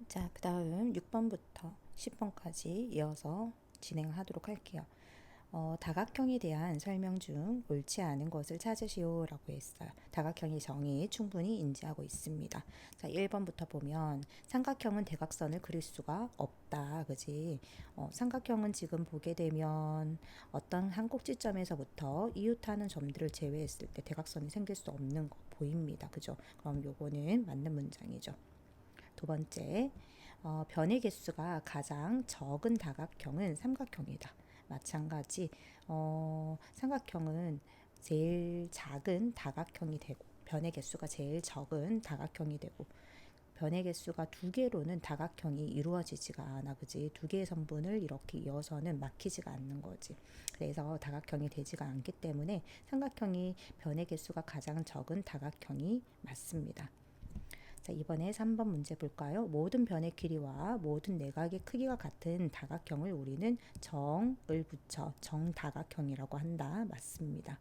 자, 그 다음 6번부터 10번까지 이어서 진행하도록 할게요. 다각형에 대한 설명 중 옳지 않은 것을 찾으시오 라고 했어요. 다각형의 정의 충분히 인지하고 있습니다. 자, 1번부터 보면 삼각형은 대각선을 그릴 수가 없다. 그지? 삼각형은 지금 보게 되면 어떤 한 꼭지점에서부터 이웃하는 점들을 제외했을 때 대각선이 생길 수 없는 거 보입니다. 그죠? 그럼 요거는 맞는 문장이죠. 두 번째, 변의 개수가 가장 적은 다각형은 삼각형이다. 마찬가지, 삼각형은 제일 작은 다각형이 되고, 변의 개수가 제일 적은 다각형이 되고, 변의 개수가 두 개로는 다각형이 이루어지지가 않아. 그지? 두 개의 선분을 이렇게 이어서는 막히지가 않는 거지. 그래서 다각형이 되지가 않기 때문에 삼각형이 변의 개수가 가장 적은 다각형이 맞습니다. 자, 이번에 3번 문제 볼까요? 모든 변의 길이와 모든 내각의 크기가 같은 다각형을 우리는 정을 붙여 정다각형이라고 한다. 맞습니다.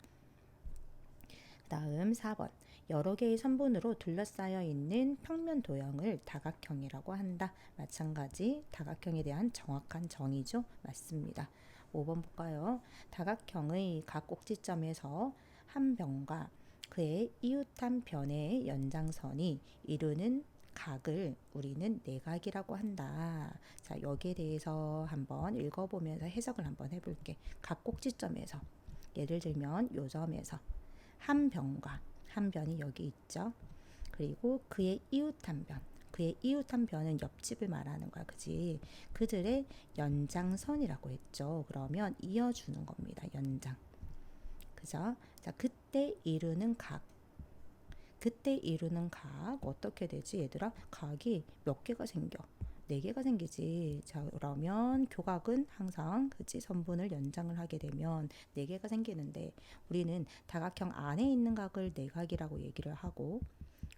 다음 4번. 여러 개의 선분으로 둘러싸여 있는 평면 도형을 다각형이라고 한다. 마찬가지 다각형에 대한 정확한 정의죠. 맞습니다. 5번 볼까요? 다각형의 각 꼭지점에서 한 변과 그의 이웃한 변의 연장선이 이루는 각을 우리는 내각이라고 한다. 자, 여기에 대해서 한번 읽어보면서 해석을 한번 해볼게. 각 꼭지점에서 예를 들면 요 점에서 한 변과 한 변이 여기 있죠. 그리고 그의 이웃한 변. 그의 이웃한 변은 옆집을 말하는 거야. 그지? 그들의 연장선이라고 했죠. 그러면 이어주는 겁니다. 연장. 그죠? 자, 그때 이루는 각. 그때 이루는 각 어떻게 되지? 얘들아, 각이 몇 개가 생겨? 4개가 생기지. 자, 그러면 교각은 항상 그치 선분을 연장을 하게 되면 4개가 생기는데 우리는 다각형 안에 있는 각을 내각이라고 얘기를 하고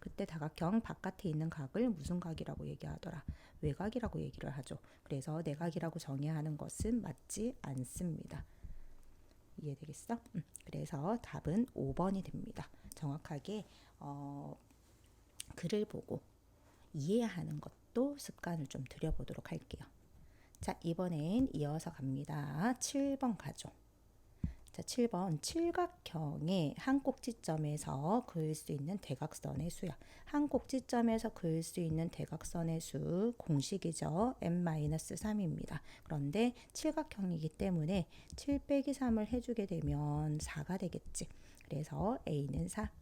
그때 다각형 바깥에 있는 각을 무슨 각이라고 얘기하더라? 외각이라고 얘기를 하죠. 그래서 내각이라고 정의하는 것은 맞지 않습니다. 이해되겠어? 그래서 답은 5번이 됩니다. 정확하게 글을 보고 이해하는 것도 습관을 좀 들여보도록 할게요. 자, 이번엔 이어서 갑니다. 7번 가죠. 자, 7번 칠각형의 한 꼭지점에서 그을 수 있는 대각선의 수야. 한 꼭지점에서 그을 수 있는 대각선의 수 공식이죠. n-3입니다. 그런데 칠각형이기 때문에 7 빼기 3을 해주게 되면 4가 되겠지. 그래서 a는 4.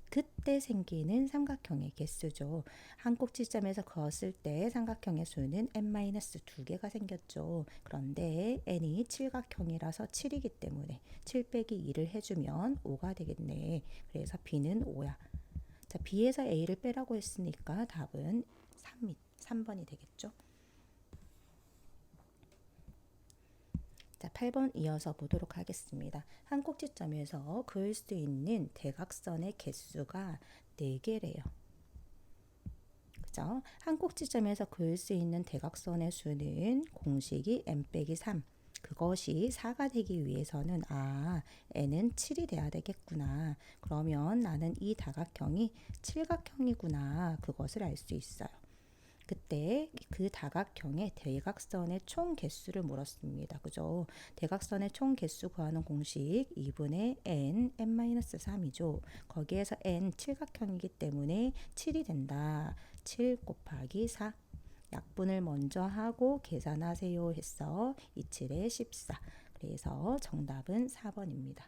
그때 생기는 삼각형의 개수죠. 한 꼭지점에서 그었을 때 삼각형의 수는 n-2개가 생겼죠. 그런데 n이 칠각형이라서 7이기 때문에 7 빼기 2를 해주면 5가 되겠네. 그래서 b는 5야. 자, b에서 a를 빼라고 했으니까 답은 3번이 되겠죠. 자, 8번 이어서 보도록 하겠습니다. 한 꼭지점에서 그을 수 있는 대각선의 개수가 4개래요. 그죠? 한 꼭지점에서 그을 수 있는 대각선의 수는 공식이 n-3. 그것이 4가 되기 위해서는 n은 7이 돼야 되겠구나. 그러면 나는 이 다각형이 칠각형이구나. 그것을 알 수 있어요. 그때 그 다각형의 대각선의 총 개수를 물었습니다. 그죠? 대각선의 총 개수 구하는 공식 2분의 n-3이죠. 거기에서 n 칠각형이기 때문에 7이 된다. 7 곱하기 4. 약분을 먼저 하고 계산하세요 했어. 27에 14. 그래서 정답은 4번입니다.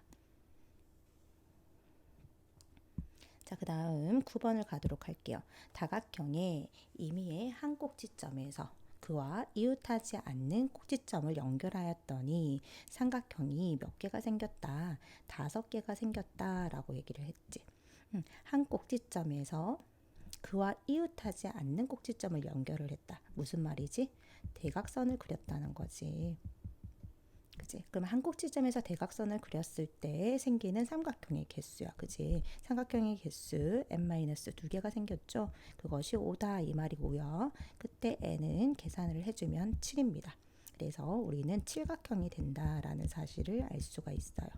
자, 그 다음 9번을 가도록 할게요. 다각형의 임의의 한 꼭지점에서 그와 이웃하지 않는 꼭지점을 연결하였더니 삼각형이 몇 개가 생겼다. 5개가 생겼다 라고 얘기를 했지. 한 꼭지점에서 그와 이웃하지 않는 꼭지점을 연결을 했다. 무슨 말이지? 대각선을 그렸다는 거지. 그지? 그럼 한 꼭지점에서 대각선을 그렸을 때 생기는 삼각형의 개수야. 그지? 삼각형의 개수 n-2개가 생겼죠? 그것이 5다 이 말이고요. 그때 n은 계산을 해주면 7입니다. 그래서 우리는 칠각형이 된다라는 사실을 알 수가 있어요.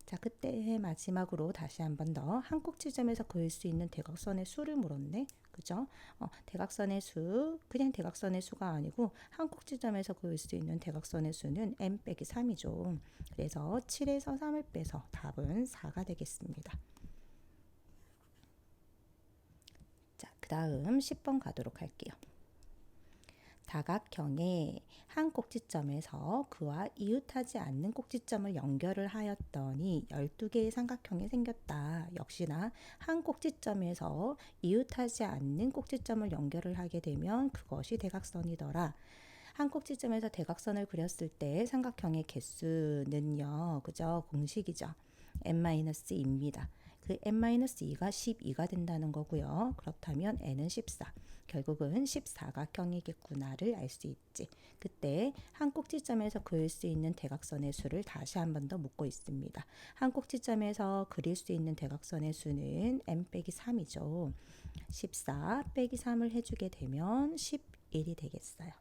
자, 그때 마지막으로 다시 한 번 더 한 꼭지점에서 그을 수 있는 대각선의 수를 물었네. 그죠? 대각선의 수, 그냥 대각선의 수가 아니고 한 꼭지점에서 그을 수 있는 대각선의 수는 n 빼기 3이죠. 그래서 7에서 3을 빼서 답은 4가 되겠습니다. 자, 그 다음 10번 가도록 할게요. 다각형의 한 꼭지점에서 그와 이웃하지 않는 꼭지점을 연결을 하였더니 12개의 삼각형이 생겼다. 역시나 한 꼭지점에서 이웃하지 않는 꼭지점을 연결을 하게 되면 그것이 대각선이더라. 한 꼭지점에서 대각선을 그렸을 때 삼각형의 개수는요, 그죠? 공식이죠. n-2입니다. 그 n-2가 12가 된다는 거고요. 그렇다면 n은 14. 결국은 14각형이겠구나를 알 수 있지. 그때 한 꼭지점에서 그릴 수 있는 대각선의 수를 다시 한 번 더 묻고 있습니다. 한 꼭지점에서 그릴 수 있는 대각선의 수는 n 빼기 3이죠. 14 빼기 3을 해주게 되면 11이 되겠어요.